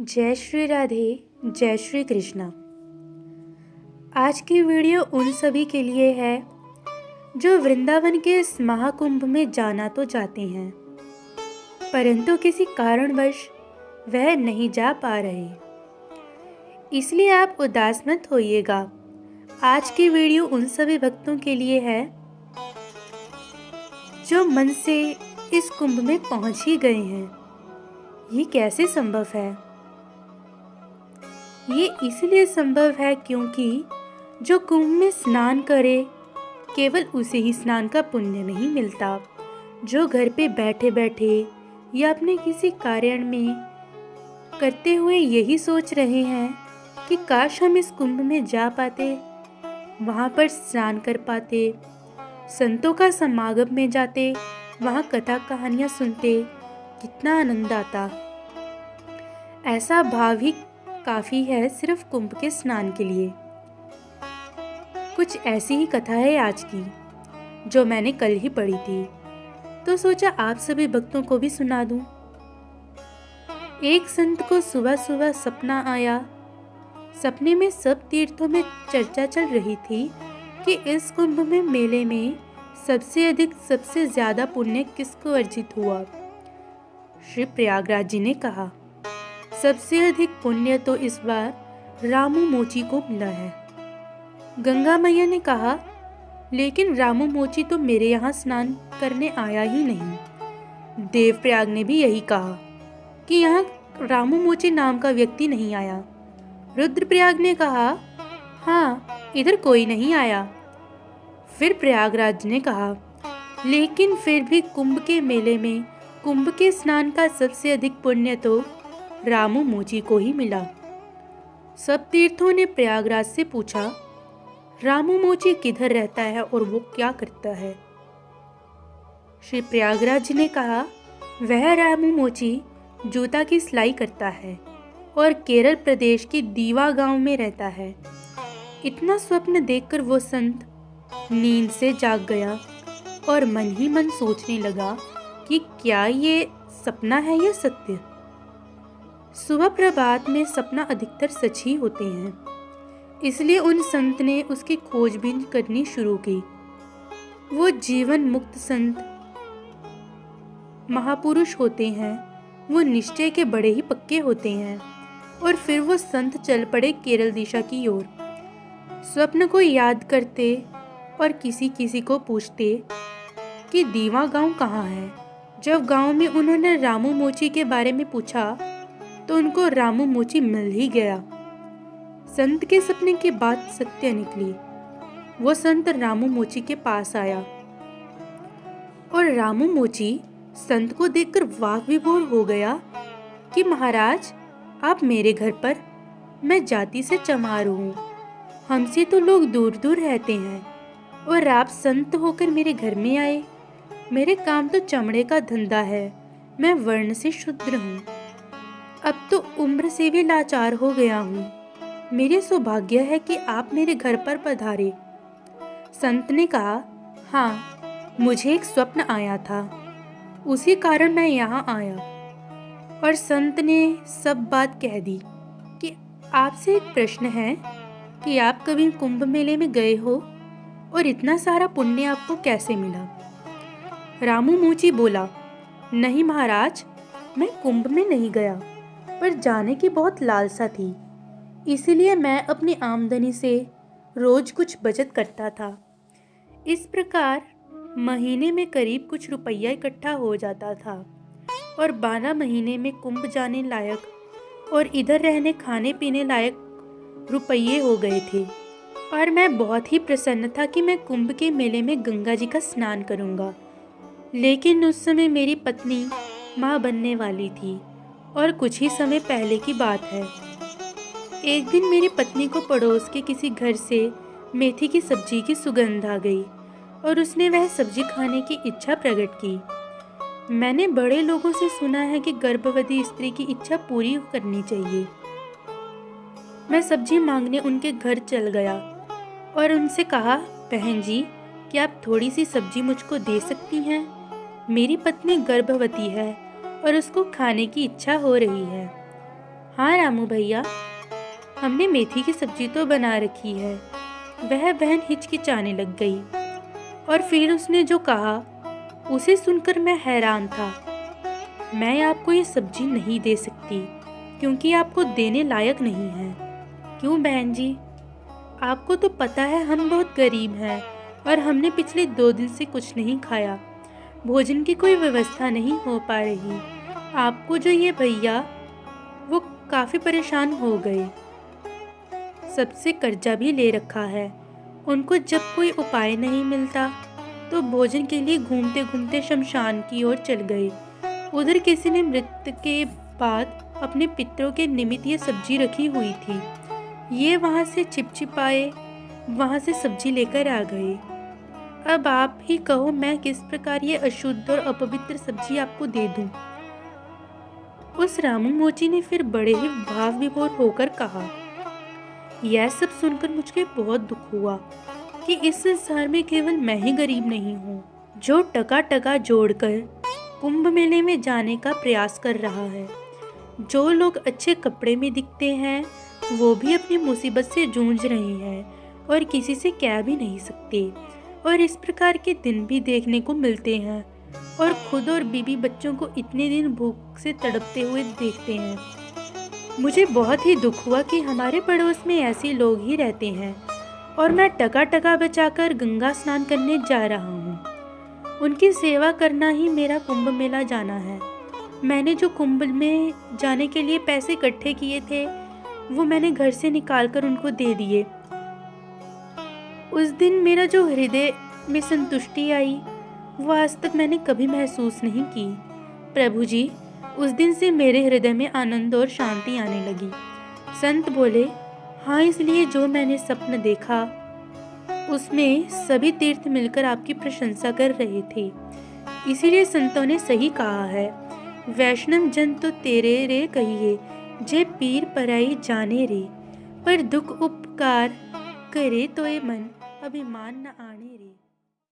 जय श्री राधे, जय श्री कृष्णा। आज की वीडियो उन सभी के लिए है जो वृंदावन के इस महाकुंभ में जाना तो चाहते हैं, परंतु किसी कारणवश वह नहीं जा पा रहे। इसलिए आप उदास मत होइएगा। आज की वीडियो उन सभी भक्तों के लिए है जो मन से इस कुंभ में पहुंच ही गए हैं। ये कैसे संभव है? ये इसलिए संभव है क्योंकि जो कुंभ में स्नान करे केवल उसे ही स्नान का पुण्य नहीं मिलता। जो घर पे बैठे बैठे या अपने किसी कार्य में करते हुए यही सोच रहे हैं कि काश हम इस कुंभ में जा पाते, वहाँ पर स्नान कर पाते, संतों का समागम में जाते, वहाँ कथा कहानियाँ सुनते, कितना आनंद आता। ऐसा भाव ही काफ़ी है सिर्फ कुंभ के स्नान के लिए। कुछ ऐसी ही कथा है आज की जो मैंने कल ही पढ़ी थी, तो सोचा आप सभी भक्तों को भी सुना दूं। एक संत को सुबह सुबह सपना आया। सपने में सब तीर्थों में चर्चा चल रही थी कि इस कुंभ में मेले में सबसे अधिक सबसे ज़्यादा पुण्य किसको अर्जित हुआ। श्री प्रयागराज जी ने कहा, सबसे अधिक पुण्य तो इस बार रामू मोची को मिला है। गंगा मैया ने कहा, लेकिन रामू मोची तो मेरे यहाँ स्नान करने आया ही नहीं। देवप्रयाग ने भी यही कहा कि यहाँ रामू मोची नाम का व्यक्ति नहीं आया। रुद्रप्रयाग ने कहा, हाँ, इधर कोई नहीं आया। फिर प्रयागराज ने कहा, लेकिन फिर भी कुंभ के मेले में कुंभ के स्नान का सबसे अधिक पुण्य तो रामू मोची को ही मिला। सब तीर्थों ने प्रयागराज से पूछा, रामू मोची किधर रहता है और वो क्या करता है? श्री प्रयागराज जी ने कहा, वह रामू मोची जूता की सिलाई करता है और केरल प्रदेश के दीवा गांव में रहता है। इतना स्वप्न देखकर वो संत नींद से जाग गया और मन ही मन सोचने लगा कि क्या ये सपना है या सत्य। सुबह प्रभात में सपना अधिकतर सच ही होते हैं, इसलिए उन संत ने उसकी खोजबीन करनी शुरू की। वो जीवन मुक्त संत महापुरुष होते हैं, वो निश्चय के बड़े ही पक्के होते हैं। और फिर वो संत चल पड़े केरल दिशा की ओर। स्वप्न को याद करते और किसी किसी को पूछते कि दीवा गांव कहाँ है। जब गांव में उन्होंने रामू मोची के बारे में पूछा तो उनको रामू मोची मिल ही गया। संत के सपने की बात सत्य निकली। वो संत रामू मोची के पास आया और रामू मोची संत को देखकर वाक विभोर हो गया कि महाराज, आप मेरे घर पर, मैं जाति से चमार हूँ, हमसे तो लोग दूर दूर रहते हैं और आप संत होकर मेरे घर में आए। मेरे काम तो चमड़े का धंधा है, मैं वर्ण से शूद्र हूँ, अब तो उम्र से भी लाचार हो गया हूँ। मेरे सौभाग्य है कि आप मेरे घर पर पधारे। संत ने कहा, हाँ, मुझे एक स्वप्न आया था, उसी कारण मैं यहाँ आया। और संत ने सब बात कह दी कि आपसे एक प्रश्न है कि आप कभी कुंभ मेले में गए हो और इतना सारा पुण्य आपको कैसे मिला? रामू मोची बोला, नहीं महाराज, मैं कुंभ में नहीं गया, पर जाने की बहुत लालसा थी, इसीलिए मैं अपनी आमदनी से रोज कुछ बचत करता था। इस प्रकार महीने में करीब कुछ रुपया इकट्ठा हो जाता था और 12 महीने में कुंभ जाने लायक और इधर रहने खाने पीने लायक रुपये हो गए थे। और मैं बहुत ही प्रसन्न था कि मैं कुंभ के मेले में गंगा जी का स्नान करूँगा। लेकिन उस समय मेरी पत्नी माँ बनने वाली थी और कुछ ही समय पहले की बात है। एक दिन मेरी पत्नी को पड़ोस के किसी घर से मेथी की सब्जी की सुगंध आ गई और उसने वह सब्जी खाने की इच्छा प्रकट की। मैंने बड़े लोगों से सुना है कि गर्भवती स्त्री की इच्छा पूरी करनी चाहिए। मैं सब्जी मांगने उनके घर चल गया और उनसे कहा, बहन जी, क्या आप थोड़ी सी सब्जी मुझको दे सकती हैं? मेरी पत्नी गर्भवती है और उसको खाने की इच्छा हो रही है। हाँ रामू भैया, हमने मेथी की सब्जी तो बना रखी है। वह बहन हिचकिचाने लग गई और फिर उसने जो कहा उसे सुनकर मैं हैरान था। मैं आपको ये सब्जी नहीं दे सकती क्योंकि आपको देने लायक नहीं है। क्यों बहन जी? आपको तो पता है हम बहुत गरीब हैं और हमने पिछले 2 दिन से कुछ नहीं खाया। भोजन की कोई व्यवस्था नहीं हो पा रही। आपको जो ये भैया वो काफ़ी परेशान हो गए, सबसे कर्जा भी ले रखा है। उनको जब कोई उपाय नहीं मिलता तो भोजन के लिए घूमते घूमते शमशान की ओर चल गए। उधर किसी ने मृत्यु के बाद अपने पितरों के निमित्त ये सब्जी रखी हुई थी। ये वहाँ से चिपचिपाए वहाँ से सब्जी लेकर आ गए। अब आप ही कहो मैं किस प्रकार ये अशुद्ध और अपवित्र सब्जी आपको दे दूं? उस रामू मोची ने फिर बड़े ही भाव विभोर होकर कहा। यह सब सुनकर मुझे बहुत दुख हुआ कि इस संसार में केवल मैं ही गरीब नहीं हूँ जो टका टका जोड़कर कुंभ मेले में जाने का प्रयास कर रहा है। जो लोग अच्छे कपड़े में दिखते हैं वो भी अपनी मुसीबत से जूझ रहे हैं और किसी से कह भी नहीं सकते। और इस प्रकार के दिन भी देखने को मिलते हैं और खुद और बीबी बच्चों को इतने दिन भूख से तड़पते हुए देखते हैं। मुझे बहुत ही दुख हुआ कि हमारे पड़ोस में ऐसे लोग ही रहते हैं और मैं टका टका बचाकर गंगा स्नान करने जा रहा हूँ। उनकी सेवा करना ही मेरा कुंभ मेला जाना है। मैंने जो कुंभ में जाने के लिए पैसे इकट्ठे किए थे वो मैंने घर से निकालकर उनको दे दिए। उस दिन मेरा जो हृदय में संतुष्टि आई वो आज तक मैंने कभी महसूस नहीं की। प्रभु जी, उस दिन से मेरे हृदय में आनंद और शांति आने लगी। संत बोले, हाँ, इसलिए जो मैंने स्वप्न देखा उसमें सभी तीर्थ मिलकर आपकी प्रशंसा कर रहे थे। इसीलिए संतों ने सही कहा है, वैष्णव जन तो तेरे रे कहिए, जे पीर पराई जाने रे, पर दुख उपकार करे तो ये मन अभिमान न आने रे।